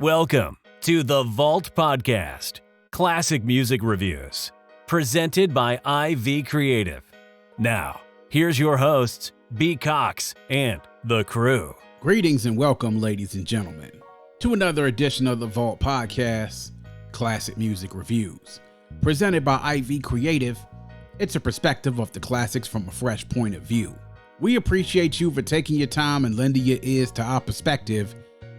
Welcome to the Vault Podcast, classic music reviews, presented by IV Creative. Now, here's your hosts, B. Cox and the crew. Greetings and welcome, ladies and gentlemen, to another edition of the Vault Podcast, classic music reviews, presented by IV Creative. It's a perspective of the classics from a fresh point of view. We appreciate you for taking your time and lending your ears to our perspective.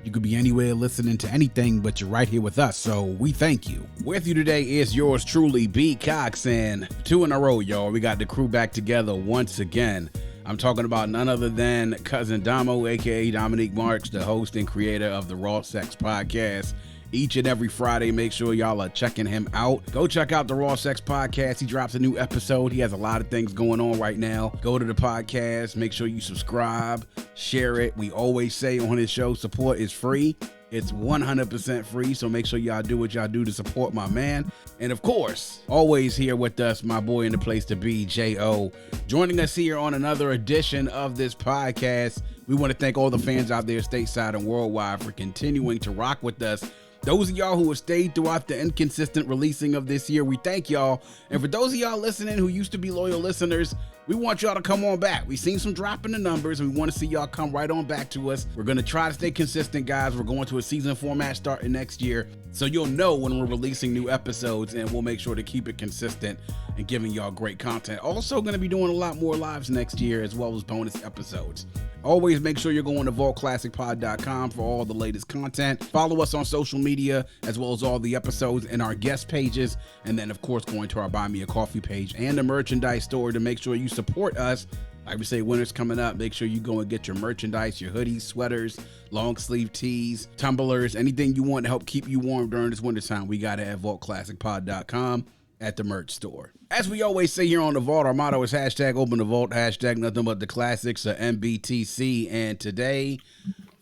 You could be anywhere listening to anything, but you're right here with us, so we thank you. With you today is yours truly, B. Cox, and 2 in a row, y'all. We got the crew back together once again. I'm talking about none other than Cousin Damo, aka Dominique Marks, the host and creator of the Raw Sex Podcast. Each and every Friday, make sure y'all are checking him out. Go check out the Raw Sex Podcast. He drops a new episode. He has a lot of things going on right now. Go to the podcast. Make sure you subscribe, share it. We always say on his show, support is free. It's 100% free, so make sure y'all do what y'all do to support my man. And of course, always here with us, my boy in the place to be, J.O. Joining us here on another edition of this podcast. We want to thank all the fans out there stateside and worldwide for continuing to rock with us. Those of y'all who have stayed throughout the inconsistent releasing of this year, we thank y'all. And for those of y'all listening who used to be loyal listeners, we want y'all to come on back. We've seen some drop in the numbers, and we want to see y'all come right on back to us. We're going to try to stay consistent, guys. We're going to a season format starting next year, so you'll know when we're releasing new episodes, and we'll make sure to keep it consistent and giving y'all great content. Also going to be doing a lot more lives next year, as well as bonus episodes. Always make sure you're going to vaultclassicpod.com for all the latest content. Follow us on social media, as well as all the episodes and our guest pages. And then, of course, going to our Buy Me a Coffee page and the merchandise store to make sure you support us. Like we say, winter's coming up. Make sure you go and get your merchandise, your hoodies, sweaters, long sleeve tees, tumblers, anything you want to help keep you warm during this wintertime. We got it at vaultclassicpod.com. at the merch store. As we always say here on the Vault, our motto is hashtag open the vault, hashtag nothing but the classics, or MBTC. And today,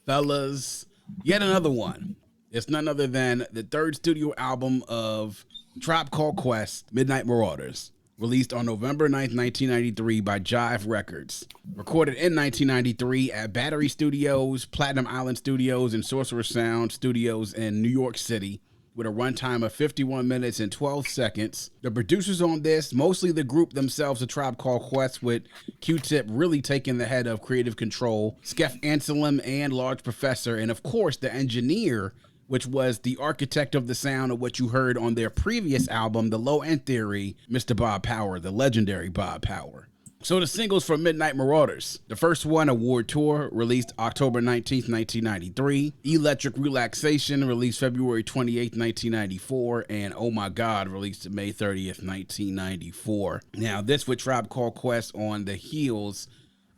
fellas, yet another one. It's none other than the third studio album of Tribe Called Quest, Midnight Marauders, released on November 9th, 1993 by Jive Records. Recorded in 1993 at Battery Studios, Platinum Island Studios, and Sorcerer Sound Studios in New York City, with a runtime of 51 minutes and 12 seconds. The producers on this, mostly the group themselves, A Tribe Called Quest, with Q-Tip really taking the head of creative control, Skef Anselm and Large Professor, and of course the engineer, which was the architect of the sound of what you heard on their previous album, The Low End Theory, Mr. Bob Power, the legendary Bob Power. So the singles for Midnight Marauders. The first one, Award Tour, released October 19th, 1993. Electric Relaxation, released February 28th, 1994. And Oh My God, released May 30th, 1994. Now, this with Tribe Called Quest on the heels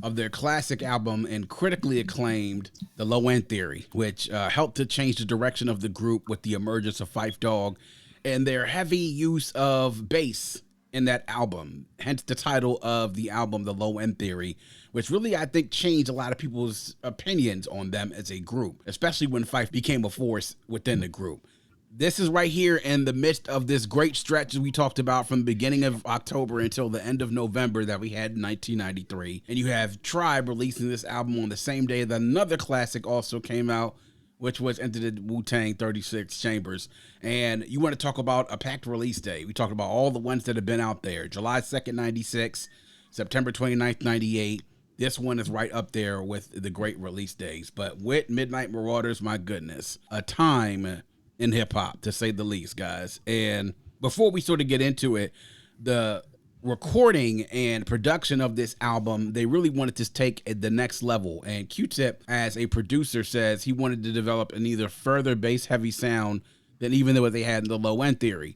of their classic album and critically acclaimed The Low End Theory, which helped to change the direction of the group with the emergence of Phife Dawg and their heavy use of bass in that album, hence the title of the album, The Low End Theory, which really, I think, changed a lot of people's opinions on them as a group, especially when Phife became a force within the group. This is right here in the midst of this great stretch we talked about from the beginning of October until the end of November that we had in 1993. And you have Tribe releasing this album on the same day that another classic also came out, which was Enter the Wu-Tang 36 Chambers. And you want to talk about a packed release day. We talked about all the ones that have been out there. July 2nd, 96, September 29th, 98. This one is right up there with the great release days. But with Midnight Marauders, my goodness, a time in hip-hop, to say the least, guys. And before we sort of get into it, the recording and production of this album, they really wanted to take it the next level. And Q-Tip, as a producer, says he wanted to develop an either further bass-heavy sound than even what they had in The Low End Theory.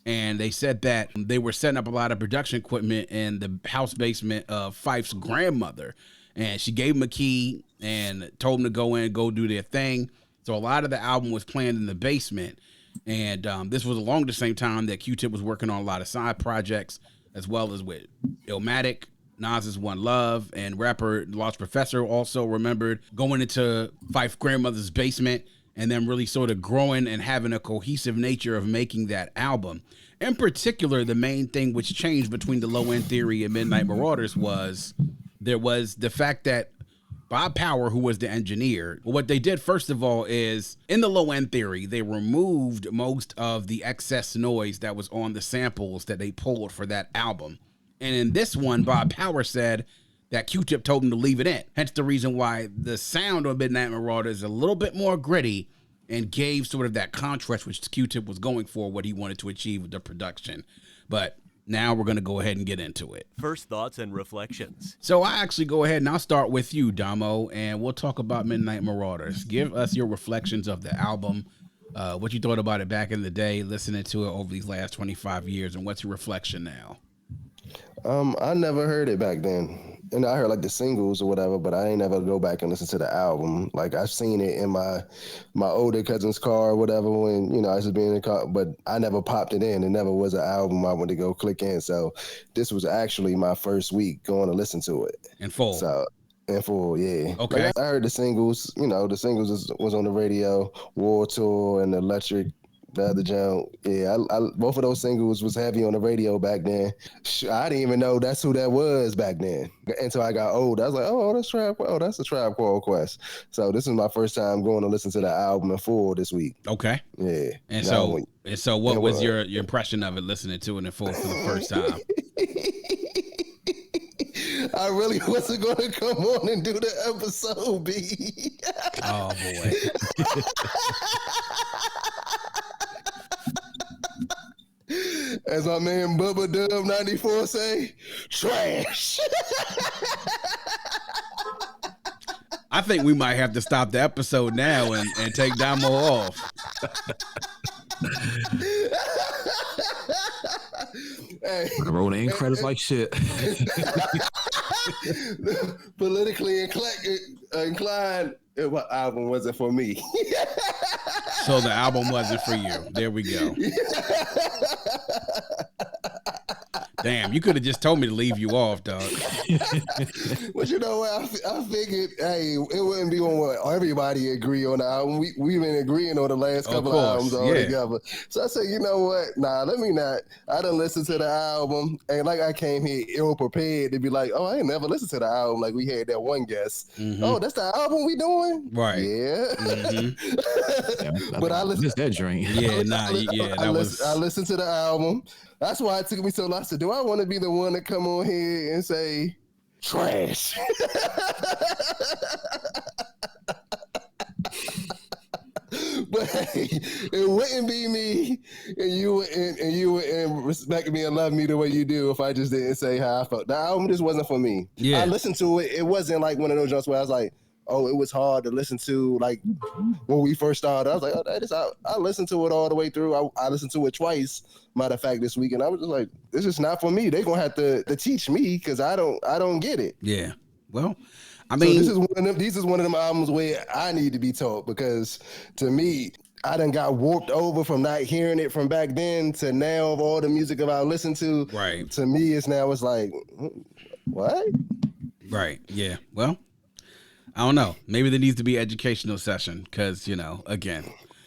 And they said that they were setting up a lot of production equipment in the house basement of Phife's grandmother. And she gave him a key and told him to go in and go do their thing. So a lot of the album was planned in the basement. And this was along the same time that Q-Tip was working on a lot of side projects, as well as with Illmatic, Nas's One Love, and rapper Large Professor also remembered going into Phife's grandmother's basement and then really sort of growing and having a cohesive nature of making that album. In particular, the main thing which changed between The Low End Theory and Midnight Marauders was there was the fact that Bob Power, who was the engineer, what they did first of all is in the low end theory, they removed most of the excess noise that was on the samples that they pulled for that album. And in this one, Bob Power said that Q-Tip told him to leave it in. Hence the reason why the sound of Midnight Marauders is a little bit more gritty and gave sort of that contrast which Q-Tip was going for, what he wanted to achieve with the production. But now we're going to go ahead and get into it. First thoughts and reflections. So I actually go ahead and I'll start with you, Damo, and we'll talk about Midnight Marauders. Give us your reflections of the album, what you thought about it back in the day, listening to it over these last 25 years, and what's your reflection now? I never heard it back then. And I heard like the singles or whatever, but I ain't never go back and listen to the album. Like I've seen it in my older cousin's car or whatever when, you know, I used to be in the car, but I never popped it in. It never was an album I wanted to go click in. So this was actually my first week going to listen to it. In full. So in full, yeah. Okay. Like, I heard the singles, you know, the singles was on the radio, War Tour and Electric. The other jump, yeah, I both of those singles was heavy on the radio back then. I didn't even know that's who that was back then until I got old. I was like, oh, that's a Tribe Called Quest. So this is my first time going to listen to the album in full this week. Okay. Yeah. And so what was your impression of it listening to it in full for the first time? I really wasn't going to come on and do the episode, B. Oh, boy. As my man Bubba Dub 94 say, trash. I think we might have to stop the episode now and take Damo off. Hey, I wrote in credits like shit. Politically inclined, what album was it for me? So the album wasn't for you. There we go. Damn, you could have just told me to leave you off, dog. But you know what? I figured, hey, it wouldn't be on what everybody agree on the album. We've been agreeing on the last couple of albums all together. So I said, you know what? Nah, let me not. I done listened to the album, and like I came here ill prepared to be like, oh, I ain't never listened to the album. Like we had that one guest. Mm-hmm. Oh, that's the album we doing? Right. Yeah. Mm-hmm. But I listened to that drink. Yeah, I listened to the album. That's why it took me so long. I said, do I want to be the one to come on here and say trash? But hey, it wouldn't be me, and you wouldn't respect me and love me the way you do if I just didn't say how I felt. The album just wasn't for me. Yeah. I listened to it. It wasn't like one of those jumps where I was like, oh, it was hard to listen to. Like when we first started, I was like, oh, I listened to it all the way through. I listened to it twice. Matter of fact, this week, and I was just like, this is not for me. They're gonna have to teach me because I don't get it. Yeah. Well, I mean, so this is one of them albums where I need to be taught, because to me, I done got warped over from not hearing it from back then to now of all the music that I listen to. Right. To me, it's like, what? Right. Yeah. Well, I don't know. Maybe there needs to be an educational session because, you know, again.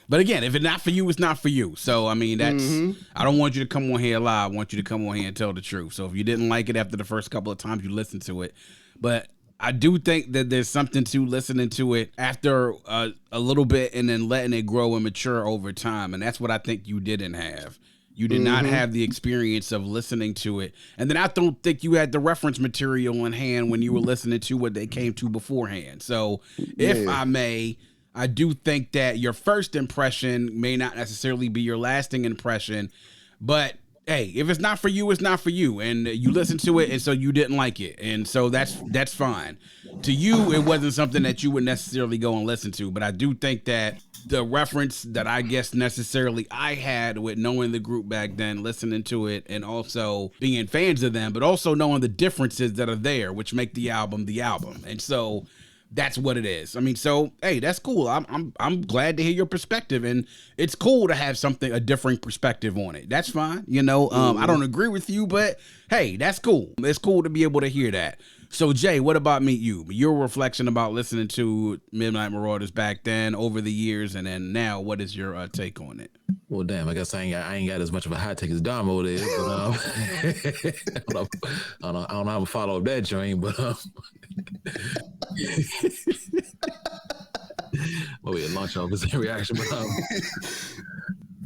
But again, if it's not for you, it's not for you. So, I mean, I don't want you to come on here lie. I want you to come on here and tell the truth. So if you didn't like it after the first couple of times you listened to it, but I do think that there's something to listening to it after a little bit and then letting it grow and mature over time. And that's what I think you didn't have. You did not have the experience of listening to it. And then I don't think you had the reference material in hand when you were listening to what they came to beforehand. So if I may, I do think that your first impression may not necessarily be your lasting impression, but hey, if it's not for you, it's not for you. And you listened to it, and so you didn't like it. And so that's fine. To you, it wasn't something that you would necessarily go and listen to. But I do think that the reference that I guess necessarily I had with knowing the group back then, listening to it, and also being fans of them, but also knowing the differences that are there, which make the album. And so that's what it is. I mean, so hey, that's cool. I'm glad to hear your perspective, and it's cool to have a different perspective on it. That's fine. You know, I don't agree with you, but hey, that's cool. It's cool to be able to hear that. So Jay, what about you? Your reflection about listening to Midnight Marauders back then, over the years, and then now, what is your take on it? Well, damn, I guess I ain't got as much of a hot take as Damo is, but I don't know how I'm gonna follow up that dream, but Well, we had lunch off his reaction, but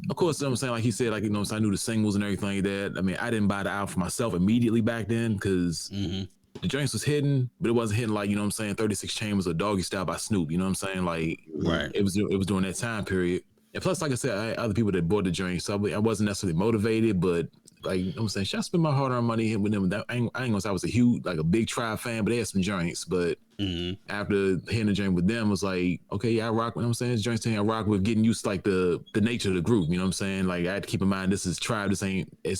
of course, you know what I'm saying, like he said, like, you know, so I knew the singles and everything like that. I mean, I didn't buy the album for myself immediately back then because the joints was hidden, but it wasn't hidden like, you know what I'm saying, 36 Chambers or Doggy Style by Snoop. You know what I'm saying? Like, right. It was during that time period. And plus, like I said, I had other people that bought the joint, so I wasn't necessarily motivated, but like, you know what I'm saying, should I spend my hard-earned money with them? I ain't gonna say I was a huge, like a big Tribe fan, but they had some joints. But after hitting the joint with them, it was like, okay, yeah, I rock. You know what I'm saying, this joint's thing, I rock with getting used to like the nature of the group. You know what I'm saying? Like, I had to keep in mind, this is Tribe. It's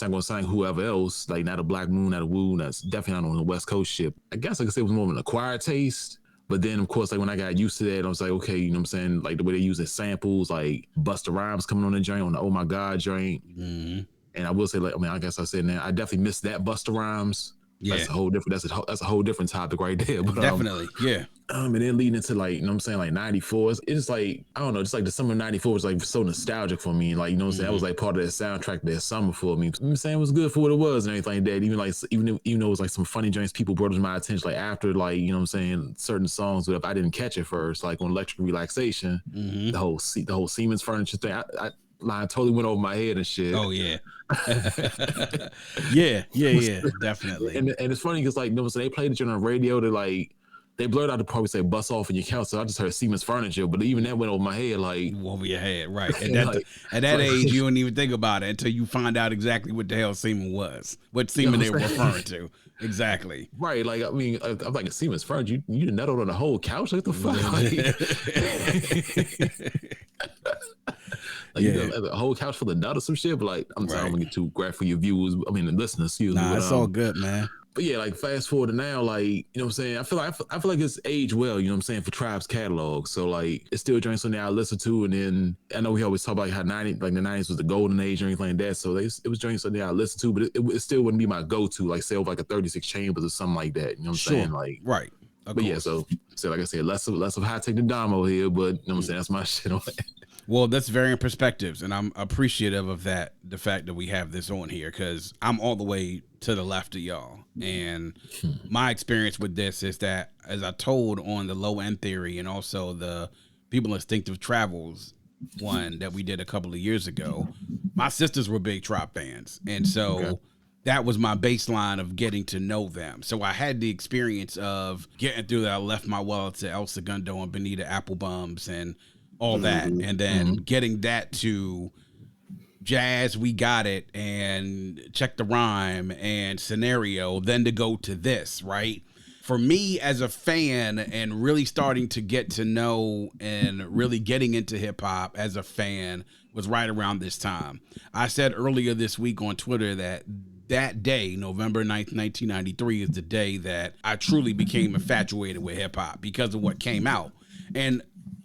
not gonna sound whoever else. Like, not a Black Moon, not a Woo. That's definitely not on the West Coast ship. I guess I could say it was more of an acquired taste. But then, of course, like when I got used to that, I was like, okay, you know what I'm saying? Like the way they use the samples, like Busta Rhymes coming on the joint, on the Oh My God joint. And I will say, like, I mean, I guess I said that I definitely missed that Busta Rhymes. Yeah. That's a whole different topic right there. But definitely, yeah. And then leading into like, you know what I'm saying, like 94, it's just like, I don't know, just like the summer of 94 was like so nostalgic for me. Like, you know what I'm saying? That was like part of that soundtrack that summer for me. You know what I'm saying? It was good for what it was and everything like that. Even though it was like some funny joints, people brought it to my attention, like after, like, you know what I'm saying, certain songs, but if I didn't catch it first, like on Electric Relaxation, the whole Siemens furniture thing, I line totally went over my head and shit. Oh yeah. yeah, definitely. And it's funny because, like, you know, so they played it on the radio to like, they blurred out the part we say bust off in your couch. So I just heard Siemens furniture, but even that went over my head, like over your head, right? At that age, you don't even think about it until you find out exactly what the hell Siemens was, what Siemens they were referring to. Exactly. Right. Like, I mean, I'm like, a Siemens furniture, you nutted on the whole couch? Like, the fuck? Like, you know, a whole couch full of nut or some shit, but like, I'm sorry, I'm gonna get too graphic for your viewers. I mean, the listeners, excuse me. Nah, it's all good, man. But yeah, like fast forward to now, like, you know what I'm saying? I feel like it's aged well, you know what I'm saying, for Tribe's catalog. So like, it's still joints on there I listen to, and then I know we always talk about how the 90s was the golden age or anything like that. So it was joints on there I listen to, but it still wouldn't be my go-to, like say over like a 36 Chambers or something like that. You know what I'm saying? Like, right. But yeah, so like I said, less of high tech than Damo here, but you know what I'm saying, that's my shit on it. Well, that's varying perspectives, and I'm appreciative of that, the fact that we have this on here, because I'm all the way to the left of y'all. And my experience with this is that, as I told on the Low End Theory and also the People Instinctive Travels one that we did a couple of years ago, my sisters were big Tribe fans. And so that was my baseline of getting to know them. So I had the experience of getting through that. I left my wallet to El Segundo and Benita Applebums and all that, and then getting that to Jazz, We Got It, and Check the Rhyme and Scenario, then to go to this, right? For me as a fan and really starting to get to know and really getting into hip hop as a fan was right around this time. I said earlier this week on Twitter that day, November 9th, 1993, is the day that I truly became infatuated with hip hop because of what came out. And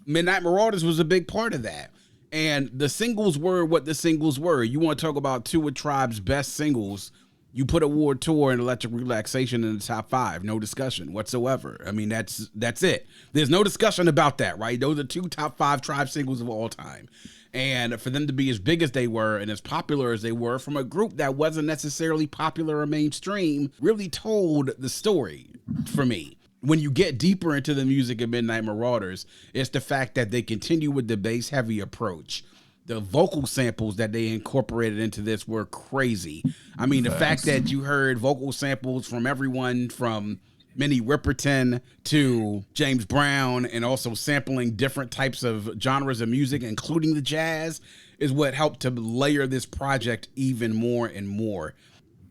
Midnight Marauders was a big part of that. And the singles were what the singles were. You want to talk about two of Tribe's best singles, you put Award Tour and Electric Relaxation in the top 5. No discussion whatsoever. I mean, that's it. There's no discussion about that, right? Those are 2 top 5 Tribe singles of all time. And for them to be as big as they were and as popular as they were from a group that wasn't necessarily popular or mainstream really told the story for me. When you get deeper into the music of Midnight Marauders, it's the fact that they continue with the bass heavy approach. The vocal samples that they incorporated into this were crazy. I mean, the fact that you heard vocal samples from everyone from Minnie Riperton to James Brown, and also sampling different types of genres of music, including the jazz, is what helped to layer this project even more and more.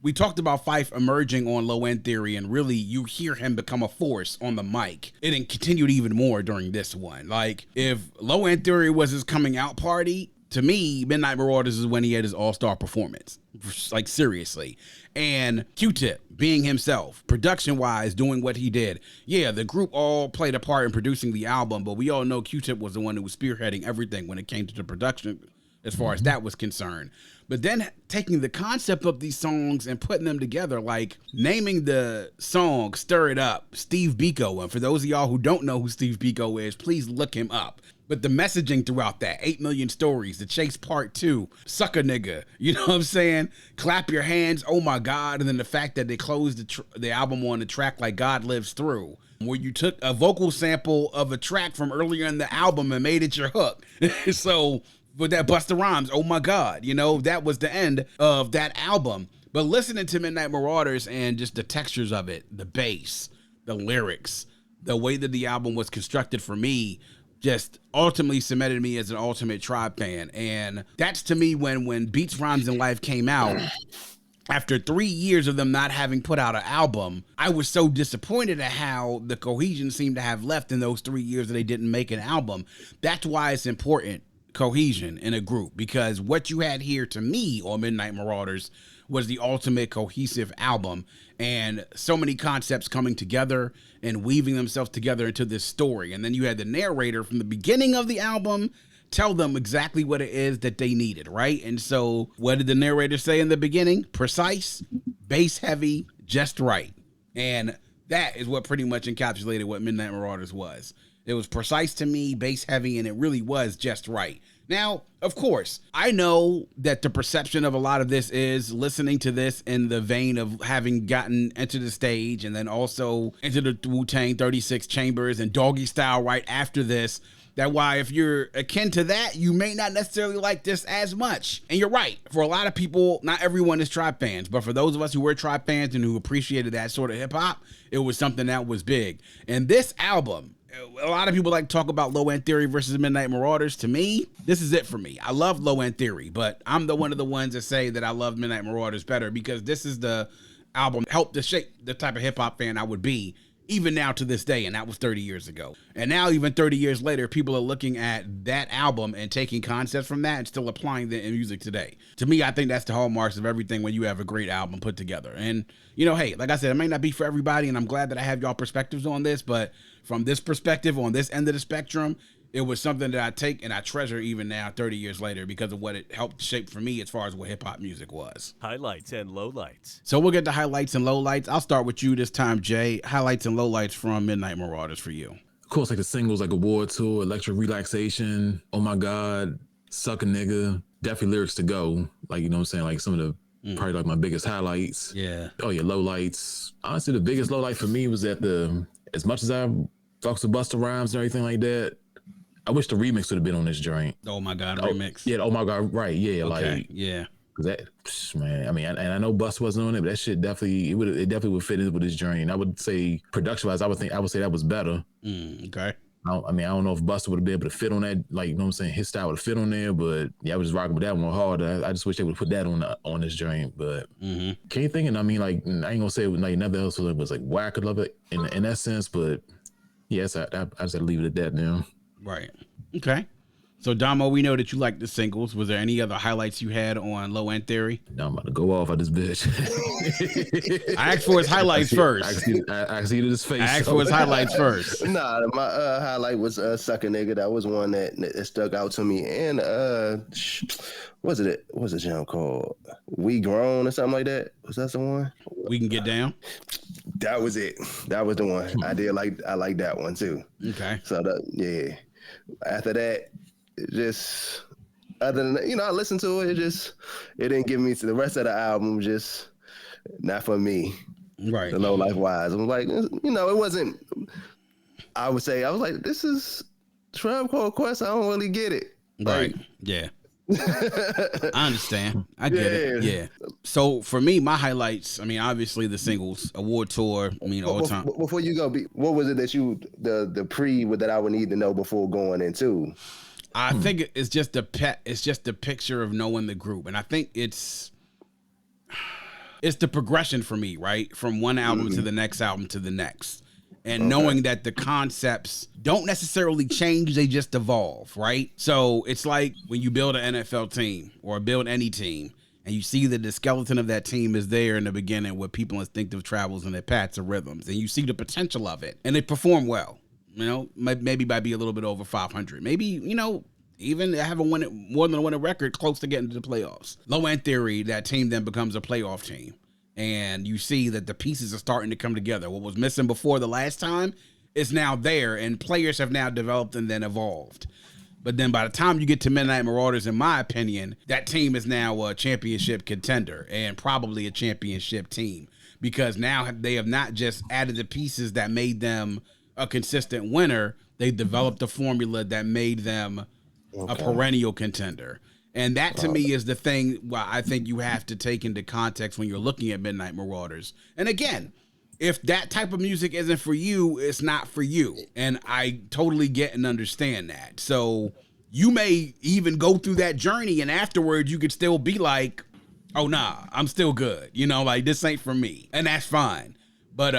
We talked about Phife emerging on Low End Theory, and really you hear him become a force on the mic. It continued even more during this one. Like, if Low End Theory was his coming out party, to me, Midnight Marauders is when he had his all-star performance. Like, seriously. And Q-Tip being himself, production-wise, doing what he did. Yeah, the group all played a part in producing the album, but we all know Q-Tip was the one who was spearheading everything when it came to the production, as far as that was concerned. But then taking the concept of these songs and putting them together, like naming the song Stir It Up, Steve Biko. And for those of y'all who don't know who Steve Biko is, please look him up. But the messaging throughout that, 8 Million Stories, The Chase Part 2, Sucker Nigga, you know what I'm saying? Clap Your Hands, Oh My God. And then the fact that they closed the album on the track like God Lives Through. where you took a vocal sample of a track from earlier in the album and made it your hook. So with that Busta Rhymes, oh my God, that was the end of that album. But listening to Midnight Marauders and just the textures of it, the bass, the lyrics, the way that the album was constructed for me, just ultimately cemented me as an ultimate Tribe fan. And that's to me when Beats, Rhymes, and Life came out. After 3 years of them not having put out an album, I was so disappointed at how the cohesion seemed to have left in those 3 years that they didn't make an album. That's why it's important, cohesion in a group, because what you had here to me on Midnight Marauders was the ultimate cohesive album, and so many concepts coming together and weaving themselves together into this story. And then you had the narrator from the beginning of the album tell them exactly what it is that they needed, right? And so what did the narrator say in the beginning? Precise, bass heavy, just right. And that is what pretty much encapsulated what Midnight Marauders was. It was precise to me, bass heavy, and it really was just right. Now, of course, I know that the perception of a lot of this is listening to this in the vein of having gotten into the stage and then also into the Wu-Tang 36 Chambers and Doggy Style right after this. That why if you're akin to that, you may not necessarily like this as much. And you're right. For a lot of people, not everyone is Tribe fans. But for those of us who were Tribe fans and who appreciated that sort of hip hop, it was something that was big. And this album, a lot of people like to talk about Low End Theory versus Midnight Marauders. To me, this is it for me. I love Low End Theory, but I'm one of the ones that say that I love Midnight Marauders better because this is the album helped to shape the type of hip hop fan I would be even now to this day, and that was 30 years ago. And now, even 30 years later, people are looking at that album and taking concepts from that and still applying them in music today. To me, I think that's the hallmarks of everything when you have a great album put together. And, hey, like I said, it may not be for everybody, and I'm glad that I have y'all perspectives on this, but from this perspective, on this end of the spectrum, it was something that I take and I treasure even now, 30 years later, because of what it helped shape for me as far as what hip-hop music was. Highlights and lowlights. So we'll get to highlights and lowlights. I'll start with you this time, Jay. Highlights and lowlights from Midnight Marauders for you. Of course, like the singles like Award Tour, Electric Relaxation, Oh My God, Suck a Nigga, definitely lyrics to go. Like, you know what I'm saying? Like some of the probably like my biggest highlights. Yeah. Oh yeah, lowlights. Honestly, the biggest lowlight for me was that as much as I fucks with Busta Rhymes and everything like that, I wish the remix would have been on this joint. Oh my God, remix. Yeah, Oh My God, right. Yeah, okay. like yeah. Cause that, man, I mean, and I know Busta wasn't on it, but that shit definitely would fit in with this joint. And I would say production wise, I would say that was better. Okay. I don't know if Busta would have been able to fit on that, like, you know what I'm saying, his style would have fit on there, but yeah, I was just rocking with that one hard. I just wish they would have put that on this joint, but can't think, and I mean, like, I ain't gonna say like nothing else was like whack. I love it in that sense, but yes, I just had to leave it at that now. Right. Okay. So, Damo, we know that you like the singles. Was there any other highlights you had on Low End Theory? Now I'm about to go off of this bitch. I asked for his highlights first. I see his face. I asked for his highlights first. Nah, my highlight was Suck a Nigga. That was one that stuck out to me. And what's the jam called? We Grown or something like that? Was that the one? We Can Get Down? That was it. That was the one. I like that one too. Okay. So yeah. After that, it just other than that, I listened to it. It didn't give me to the rest of the album. Just not for me. Right. The low life wise, I'm like, it wasn't. I would say I was like, this is Tribe Called Quest. I don't really get it. Right. Like, yeah. I understand. I get it. Yeah. So for me, my highlights, I mean, obviously the singles, Award Tour, all time. Before you go, what was it that the pre that I would need to know before going into? I think it's just the picture of knowing the group. And I think it's the progression for me, right? From one album to the next album to the next. And knowing that the concepts don't necessarily change, they just evolve, right? So it's like when you build an NFL team or build any team, and you see that the skeleton of that team is there in the beginning with people instinctive travels and their pats or rhythms, and you see the potential of it, and they perform well, maybe by being a little bit over 500. Maybe, even having more than won a record close to getting to the playoffs. Low End Theory, that team then becomes a playoff team. And you see that the pieces are starting to come together. What was missing before the last time is now there, and players have now developed and then evolved. But then by the time you get to Midnight Marauders, in my opinion, that team is now a championship contender and probably a championship team because now they have not just added the pieces that made them a consistent winner. They've developed a formula that made them a perennial contender. And that to me is the thing why I think you have to take into context when you're looking at Midnight Marauders. And again, if that type of music isn't for you, it's not for you. And I totally get and understand that. So you may even go through that journey and afterwards you could still be like, oh, nah, I'm still good. You know, like this ain't for me. And that's fine. But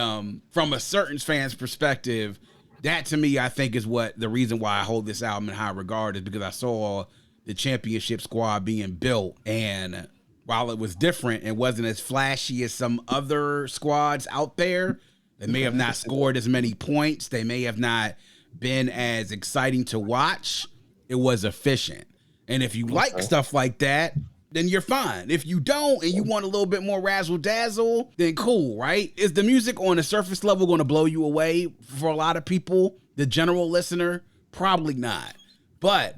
from a certain fan's perspective, that to me, I think is what the reason why I hold this album in high regard is because I saw the championship squad being built. And while it was different, it wasn't as flashy as some other squads out there. They may have not scored as many points. They may have not been as exciting to watch. It was efficient. And if you like stuff like that, then you're fine. If you don't and you want a little bit more razzle dazzle, then cool, right? Is the music on the surface level going to blow you away for a lot of people? The general listener? Probably not. But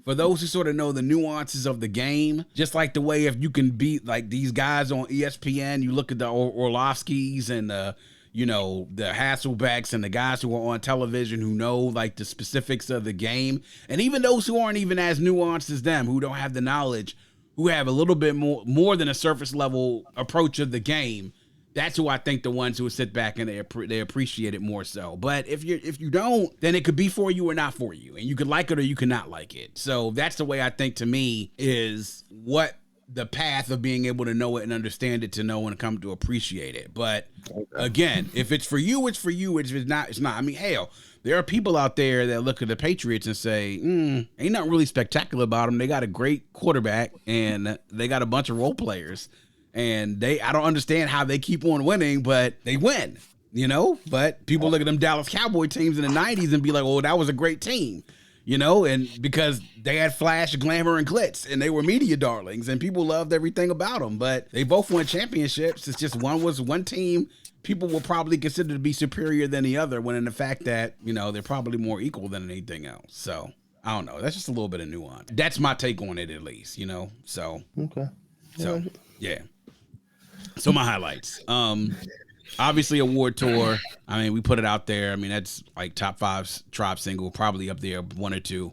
for those who sort of know the nuances of the game, just like the way if you can beat like these guys on ESPN, you look at the Orlovskis and the Hasselbecks and the guys who are on television who know like the specifics of the game. And even those who aren't even as nuanced as them, who don't have the knowledge, who have a little bit more than a surface level approach of the game, that's who I think the ones who would sit back and they appreciate it more so. But if you don't, then it could be for you or not for you, and you could like it or you could not like it. So that's the way I think to me is what the path of being able to know it and understand it to know and come to appreciate it. But again, if it's for you, it's for you. If it's not, it's not. I mean, hell, there are people out there that look at the Patriots and say, ain't nothing really spectacular about them. They got a great quarterback and they got a bunch of role players. And I don't understand how they keep on winning, but they win, you know? But people look at them Dallas Cowboy teams in the 90s and be like, oh, that was a great team, you know? And because they had flash, glamour, and glitz, and they were media darlings, and people loved everything about them. But they both won championships. It's just one team people will probably consider to be superior than the other, when in the fact that, you know, they're probably more equal than anything else. So, I don't know. That's just a little bit of nuance. That's my take on it, at least, you know? So, So, yeah. So my highlights. Obviously award tour. I mean, we put it out there. I mean, that's like top 5 Tribe single, probably up there, 1 or 2.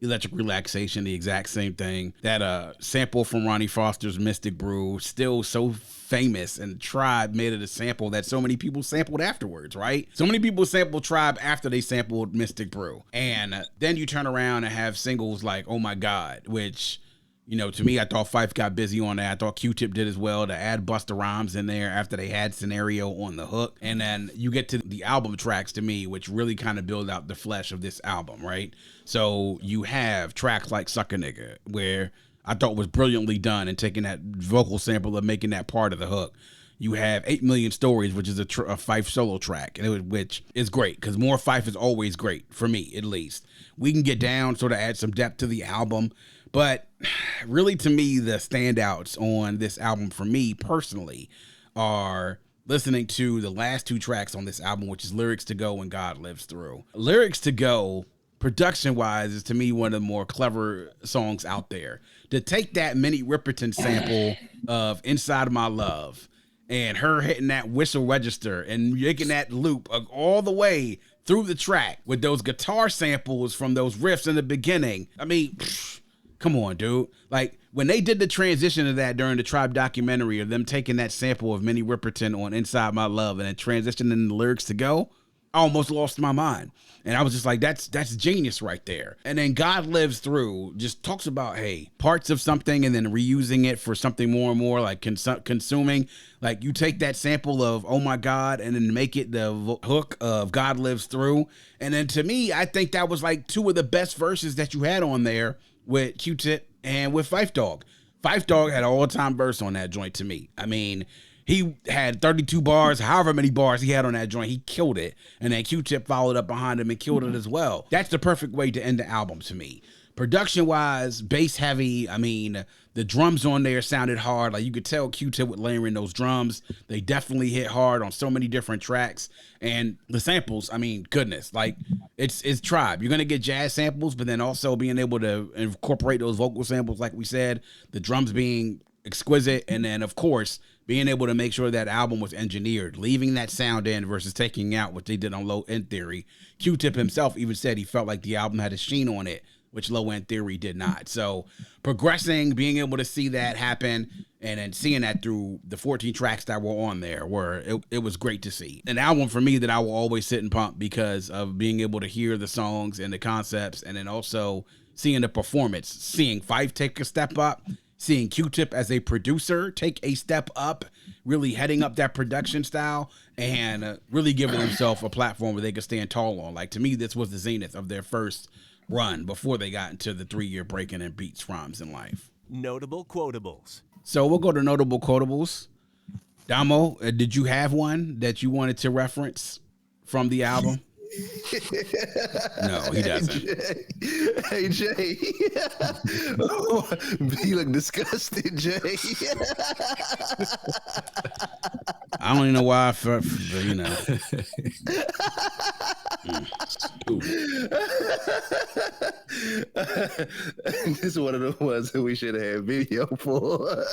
Electric Relaxation, the exact same thing. That sample from Ronnie Foster's Mystic Brew, still so famous, and Tribe made it a sample that so many people sampled afterwards, right? So many people sampled Tribe after they sampled Mystic Brew. And then you turn around and have singles like Oh My God, which, you know, to me, I thought Phife got busy on that. I thought Q-Tip did as well to add Busta Rhymes in there after they had Scenario on the hook. And then you get to the album tracks, to me, which really kind of build out the flesh of this album, right? So you have tracks like Sucker Nigga, where I thought was brilliantly done and taking that vocal sample and making that part of the hook. You have 8 Million Stories, which is a Phife solo track, which is great because more Phife is always great, for me at least. We Can Get Down sort of adds some depth to the album. But really, to me, the standouts on this album for me personally are listening to the last 2 tracks on this album, which is Lyrics to Go and God Lives Through. Lyrics to Go, production-wise, is to me one of the more clever songs out there. To take that Minnie Riperton sample of Inside of My Love and her hitting that whistle register and making that loop all the way through the track with those guitar samples from those riffs in the beginning. I mean, come on, dude. Like, when they did the transition of that during the Tribe documentary of them taking that sample of Minnie Riperton on Inside My Love and then transitioning the Lyrics to Go, I almost lost my mind. And I was just like, that's genius right there. And then God Lives Through just talks about, hey, parts of something and then reusing it for something more and more, like consuming. Like, you take that sample of Oh My God and then make it the hook of God Lives Through. And then to me, I think that was like 2 of the best verses that you had on there with Q-Tip and with Phife Dawg. Phife Dawg had an all-time verse on that joint to me. I mean, he had 32 bars, however many bars he had on that joint. He killed it. And then Q-Tip followed up behind him and killed it as well. That's the perfect way to end the album to me. Production-wise, bass heavy. I mean, the drums on there sounded hard. Like, you could tell Q-Tip would layer in those drums. They definitely hit hard on so many different tracks. And the samples, I mean, goodness. Like, it's Tribe. You're going to get jazz samples, but then also being able to incorporate those vocal samples, like we said, the drums being exquisite, and then, of course, being able to make sure that album was engineered, leaving that sound in versus taking out what they did on Low End Theory. Q-Tip himself even said he felt like the album had a sheen on it, which Low End Theory did not. So progressing, being able to see that happen, and then seeing that through the 14 tracks that were on there, it was great to see. An album for me that I will always sit and pump because of being able to hear the songs and the concepts, and then also seeing the performance, seeing Phife take a step up, seeing Q-Tip as a producer take a step up, really heading up that production style, and really giving himself a platform where they could stand tall on. Like, to me, this was the zenith of their first run before they got into the 3-year breaking and beats, rhymes, and life. Notable quotables. So we'll go to notable quotables. Damo, did you have one that you wanted to reference from the album? No, he doesn't. Hey, Jay. You look disgusted, Jay. I don't even know why, you know. This is one of the ones that we should have had video for.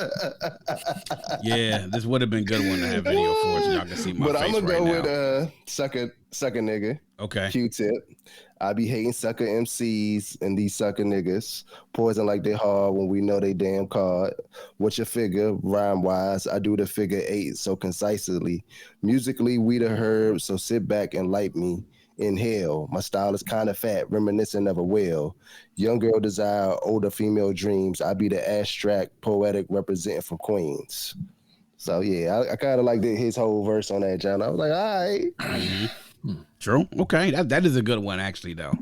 Yeah, this would have been a good one to have video for, so y'all can see my face right now. But I'm going to go with sucker nigga. Okay. Q-Tip. I be hating sucker MCs and these sucker niggas. Poison like they hard when we know they damn card. What's your figure? Rhyme wise, I do the figure 8 so concisely. Musically, we the herb, so sit back and light me. Inhale. My style is kind of fat, reminiscent of a whale. Young girl desire, older female dreams. I be the abstract, poetic representing from Queens. So yeah, I kind of like his whole verse on that, John. I was like, all right. Mm-hmm. True. Okay. That is a good one, actually, though.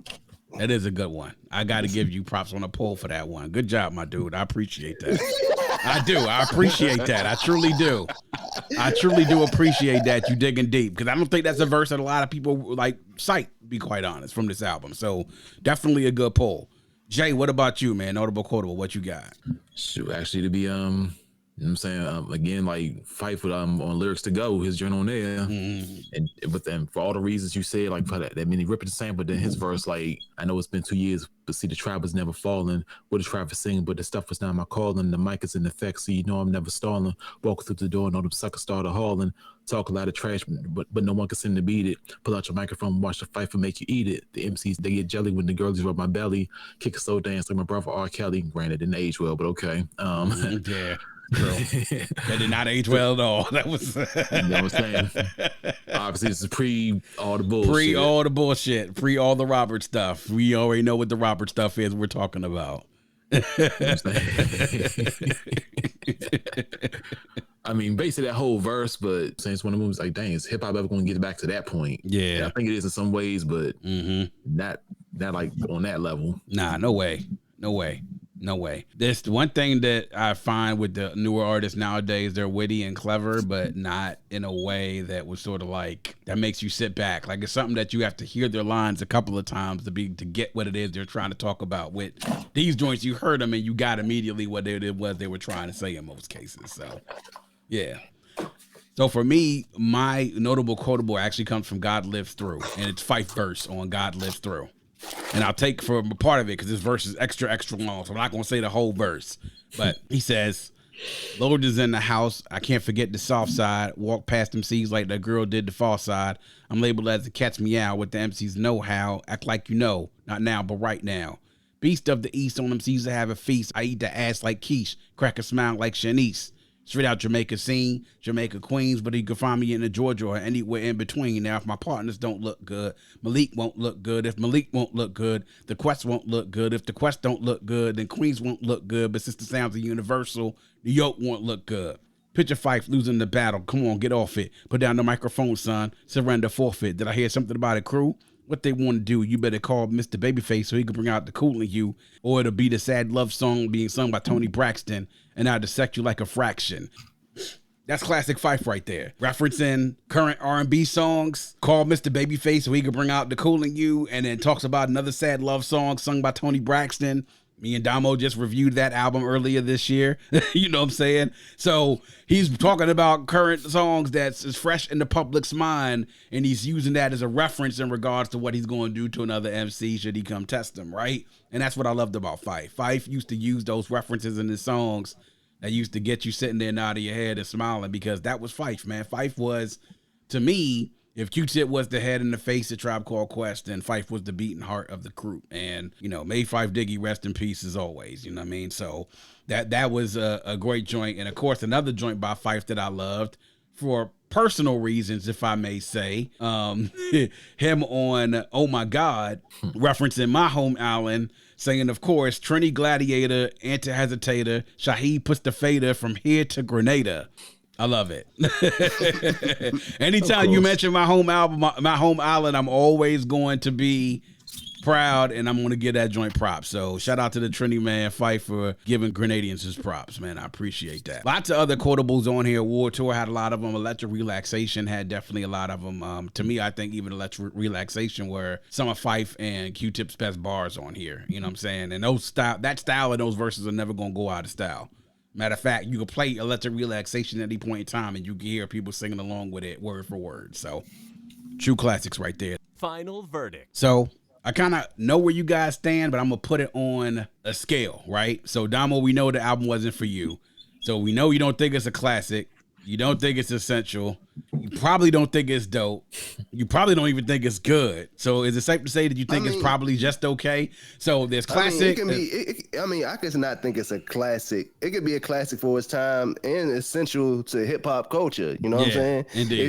That is a good one. I got to give you props on the poll for that one. Good job, my dude. I appreciate that. I do. I appreciate that. I truly do. I truly do appreciate that you digging deep, because I don't think that's a verse that a lot of people like cite, to be quite honest, from this album. So definitely a good poll. Jay, what about you, man? Notable quotable, what you got? Shoot, actually, to be you know what I'm saying? Again, like Phife with on Lyrics to Go, his journal on there. Mm-hmm. And with them, for all the reasons you said, like for that many ripping the sample, then his verse, like, I know it's been 2 years, but see, the tribe is never falling. What the tribe is singing, but the stuff was not my calling. The mic is in effect, so you know I'm never stalling. Walk through the door, know them suckers started hauling. Talk a lot of trash, but no one can seem to beat it. Pull out your microphone, watch the Phife and make you eat it. The MCs, they get jelly when the girls rub my belly. Kick a slow dance like my brother R. Kelly. Granted, didn't age well, but okay. Yeah. That did not age well at all. That was, you know what I'm saying? Obviously, this is pre all the bullshit. Pre all the Robert stuff. We already know what the Robert stuff is we're talking about. I mean, basically that whole verse, but since one of them was like, dang, is hip hop ever going to get back to that point? Yeah. I think it is in some ways, but not like on that level. Nah, no way. This one thing that I find with the newer artists nowadays, they're witty and clever, but not in a way that was sort of like, that makes you sit back. Like, it's something that you have to hear their lines a couple of times to get what it is they're trying to talk about. With these joints, you heard them and you got immediately what it was they were trying to say in most cases. So, yeah. So for me, my notable quotable actually comes from God Lives Through, and it's Phife verse on God Lives Through. And I'll take for a part of it because this verse is extra, extra long, so I'm not going to say the whole verse. But he says, Lord is in the house. I can't forget the soft side. Walk past them seas like that girl did the far side. I'm labeled as the cat's meow with the MC's know-how. Act like you know. Not now, but right now. Beast of the East on them seas to have a feast. I eat the ass like quiche. Crack a smile like Shanice. Straight out Jamaica scene, Jamaica Queens, but you can find me in the Georgia or anywhere in between. Now, if my partners don't look good, Malik won't look good. If Malik won't look good, the Quest won't look good. If the Quest don't look good, then Queens won't look good. But since the sounds are universal, New York won't look good. Picture Phife losing the battle. Come on, get off it. Put down the microphone, son. Surrender, forfeit. Did I hear something about a crew? What they want to do, you better call Mr. Babyface so he can bring out the cool in you, or it'll be the sad love song being sung by Tony Braxton, and I'll dissect you like a fraction. That's classic Phife right there. Referencing current R&B songs, call Mr. Babyface so he can bring out the cool in you, and then talks about another sad love song sung by Tony Braxton. Me and Damo just reviewed that album earlier this year. You know what I'm saying? So he's talking about current songs that's fresh in the public's mind, and he's using that as a reference in regards to what he's going to do to another MC should he come test him, right? And that's what I loved about Phife. Phife used to use those references in his songs that used to get you sitting there nodding your head and smiling, because that was Phife, man. Phife was, to me, if Q-Tip was the head and the face of Tribe Called Quest, then Phife was the beating heart of the group. And, you know, may Phife Diggy rest in peace as always, you know what I mean? So that was a great joint. And, of course, another joint by Phife that I loved for personal reasons, if I may say, him on Oh My God, referencing my home island, saying, of course, Trini Gladiator, Anti-Hesitator, Shaheed puts the fader from here to Grenada. I love it. Anytime you mention my home album, my home island, I'm always going to be proud, and I'm going to give that joint props. So shout out to the Trini man, Phife, for giving Grenadians his props, man. I appreciate that. Lots of other quotables on here. War Tour had a lot of them. Electric Relaxation had definitely a lot of them. To me, I think even Electric Relaxation were some of Phife and Q-Tip's best bars on here. You know what I'm saying? And that style of those verses are never going to go out of style. Matter of fact, you can play Electric Relaxation at any point in time and you can hear people singing along with it word for word. So, true classics right there. Final verdict. So, I kind of know where you guys stand, but I'm going to put it on a scale, right? So, Damo, we know the album wasn't for you. So, we know you don't think it's a classic. You don't think it's essential. You probably don't think it's dope. You probably don't even think it's good. So is it safe to say that you think it's probably just okay? So there's classic. I could not think it's a classic. It could be a classic for its time and essential to hip hop culture. You know what I'm saying? Indeed.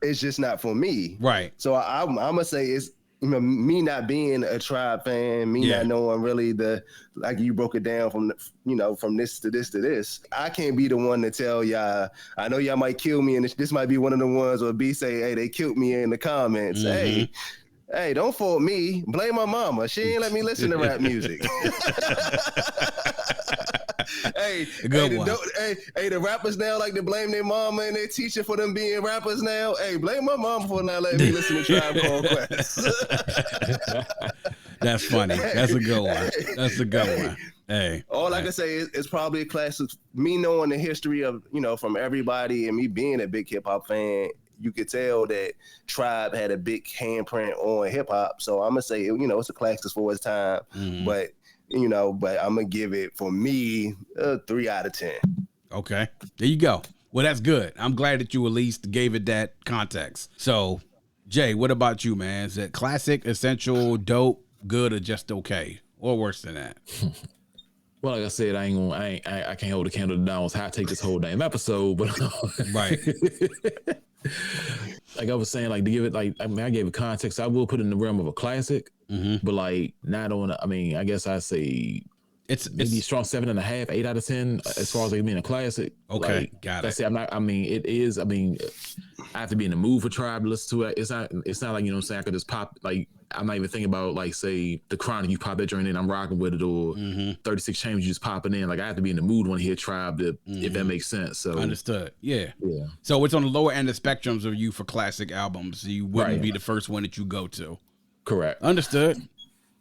It's just not for me. Right. So I'm gonna say it's, you know, me not being a Tribe fan, not knowing really like you broke it down from, you know, from this to this to this. I can't be the one to tell y'all. I know y'all might kill me, and this might be one of the ones where B say, hey, they killed me in the comments. Mm-hmm. Hey, don't fault me. Blame my mama. She ain't let me listen to rap music. The rappers now like to blame their mama and their teacher for them being rappers now. Hey, blame my mama for not letting me listen to Tribe Called Quest. That's funny. That's a good one. That's a good one. Hey, all I can say is it's probably a classic. Me knowing the history of, you know, from everybody and me being a big hip hop fan, you could tell that Tribe had a big handprint on hip hop. So I'm gonna say, you know, it's a classic for its time. Mm-hmm. But I'm gonna give it, for me, a 3 out of 10. Okay, there you go. Well, that's good. I'm glad that you at least gave it that context. So, Jay, what about you, man? Is it classic, essential, dope, good, or just okay, or worse than that? Well, like I said, I can't hold the candle to Donald's hot take this whole damn episode, but right. Like I was saying, like to give it, like, I mean, I gave it context. I will put it in the realm of a classic, but like not on. I mean, I guess I say it's maybe strong 7.5, 8 out of 10 as far as like being a classic. Okay, like, got it. That's it. I'm not. I mean, it is. I mean, I have to be in the mood for Tribe to listen to it. It's not like, you know what I'm saying, I could just pop, like, I'm not even thinking about, like, say The Chronic, you pop that joint in, I'm rocking with it, or 36 Chambers, you just popping in. Like, I have to be in the mood when I hear Tribe, if that makes sense. So understood. Yeah. So it's on the lower end of spectrums of you for classic albums. You wouldn't be the first one that you go to. Correct. Understood.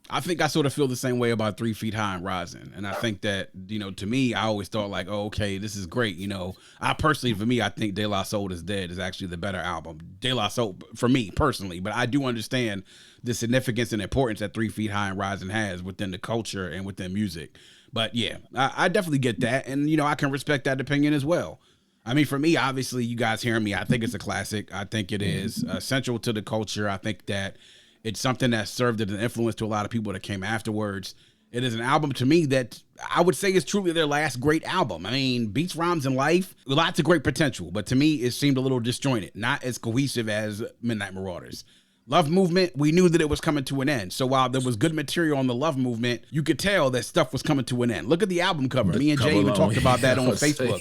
I think I sort of feel the same way about 3 Feet High and Rising. And I think that, you know, to me, I always thought like, oh, okay, this is great. You know, for me, I think De La Soul is Dead is actually the better album. De La Soul, for me personally, but I do understand the significance and importance that 3 Feet High and Rising has within the culture and within music. But yeah, I definitely get that. And, you know, I can respect that opinion as well. I mean, for me, obviously, you guys hearing me, I think it's a classic. I think it is essential to the culture. I think that it's something that served as an influence to a lot of people that came afterwards. It is an album to me that I would say is truly their last great album. I mean, Beats, Rhymes, and Life, lots of great potential, but to me, it seemed a little disjointed, not as cohesive as Midnight Marauders. Love Movement, we knew that it was coming to an end. So while there was good material on the Love Movement, you could tell that stuff was coming to an end. Look at the album cover. Me and Jay even talked about that on Facebook.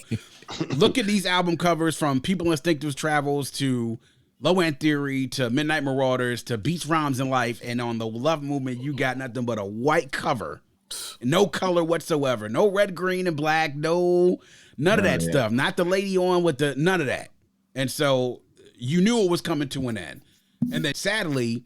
Look at these album covers, from People Instinctive Travels to Low End Theory to Midnight Marauders to Beats, Rhymes, and Life. And on the Love Movement, you got nothing but a white cover. No color whatsoever. No red, green, and black. None of that stuff. Not the lady on with none of that. And so you knew it was coming to an end. And then sadly,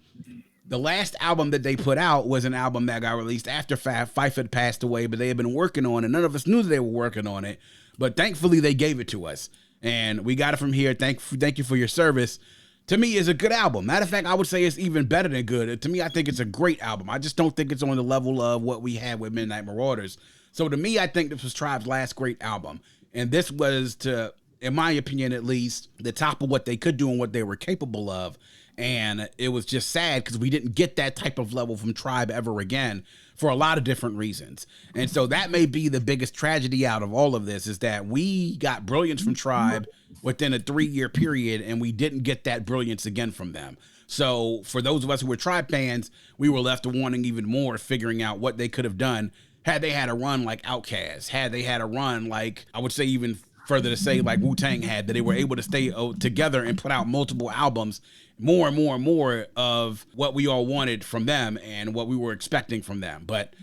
the last album that they put out was an album that got released after Phife had passed away, but they had been working on it. None of us knew that they were working on it. But thankfully, they gave it to us. And we got it from here. Thank you for your service. To me, it's a good album. Matter of fact, I would say it's even better than good. To me, I think it's a great album. I just don't think it's on the level of what we had with Midnight Marauders. So to me, I think this was Tribe's last great album. And this was, to, in my opinion at least, the top of what they could do and what they were capable of. And it was just sad because we didn't get that type of level from Tribe ever again for a lot of different reasons. And so that may be the biggest tragedy out of all of this, is that we got brilliance from Tribe within a 3-year period, and we didn't get that brilliance again from them. So for those of us who were Tribe fans, we were left wanting even more, figuring out what they could have done had they had a run like Outkast, had they had a run like, I would say even further to say, like Wu-Tang had, that they were able to stay together and put out multiple albums, more and more and more of what we all wanted from them and what we were expecting from them. But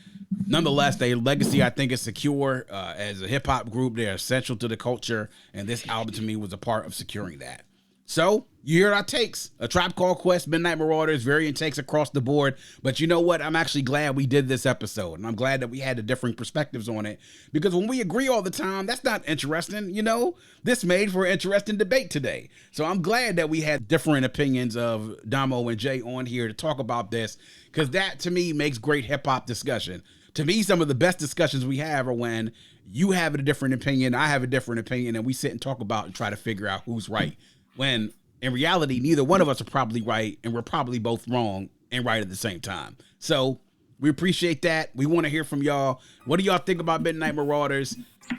nonetheless, their legacy, I think, is secure. As a hip-hop group, they're essential to the culture, and this album to me was a part of securing that. So, you hear our takes. A Tribe Called Quest, Midnight Marauders, variant takes across the board. But you know what? I'm actually glad we did this episode. And I'm glad that we had the different perspectives on it. Because when we agree all the time, that's not interesting, you know? This made for an interesting debate today. So I'm glad that we had different opinions of Damo and Jay on here to talk about this. Because that, to me, makes great hip-hop discussion. To me, some of the best discussions we have are when you have a different opinion, I have a different opinion, and we sit and talk about and try to figure out who's right. When in reality, neither one of us are probably right, and we're probably both wrong and right at the same time. So we appreciate that. We want to hear from y'all. What do y'all think about Midnight Marauders?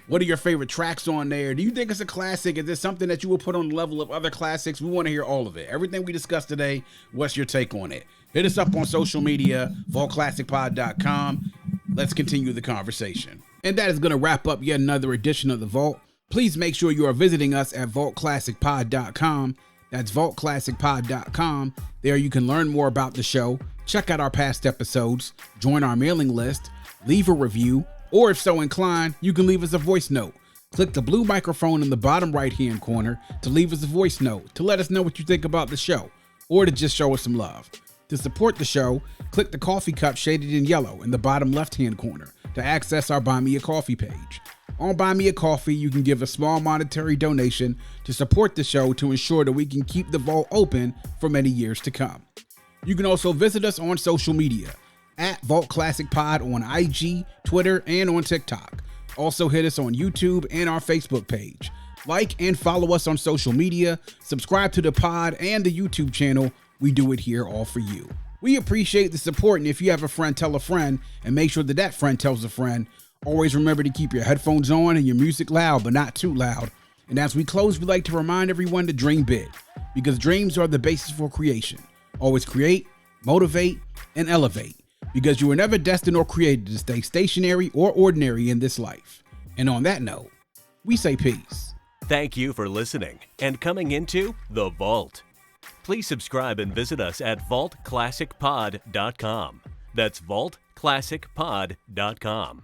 What are your favorite tracks on there? Do you think it's a classic? Is this something that you will put on the level of other classics? We want to hear all of it. Everything we discussed today, what's your take on it? Hit us up on social media, vaultclassicpod.com. Let's continue the conversation. And that is going to wrap up yet another edition of The Vault. Please make sure you are visiting us at vaultclassicpod.com. That's vaultclassicpod.com. There you can learn more about the show, check out our past episodes, join our mailing list, leave a review, or if so inclined, you can leave us a voice note. Click the blue microphone in the bottom right-hand corner to leave us a voice note to let us know what you think about the show, or to just show us some love. To support the show, click the coffee cup shaded in yellow in the bottom left-hand corner to access our Buy Me a Coffee page. On Buy Me a Coffee, you can give a small monetary donation to support the show to ensure that we can keep the vault open for many years to come. You can also visit us on social media at Vault Classic Pod on IG, Twitter, and on TikTok. Also hit us on YouTube and our Facebook page. Like and follow us on social media, subscribe to the pod and the YouTube channel. We do it here all for you. We appreciate the support, and if you have a friend, tell a friend, and make sure that that friend tells a friend. Always remember to keep your headphones on and your music loud, but not too loud. And as we close, we like to remind everyone to dream big, because dreams are the basis for creation. Always create, motivate, and elevate, because you were never destined or created to stay stationary or ordinary in this life. And on that note, we say peace. Thank you for listening and coming into The Vault. Please subscribe and visit us at vaultclassicpod.com. That's vaultclassicpod.com.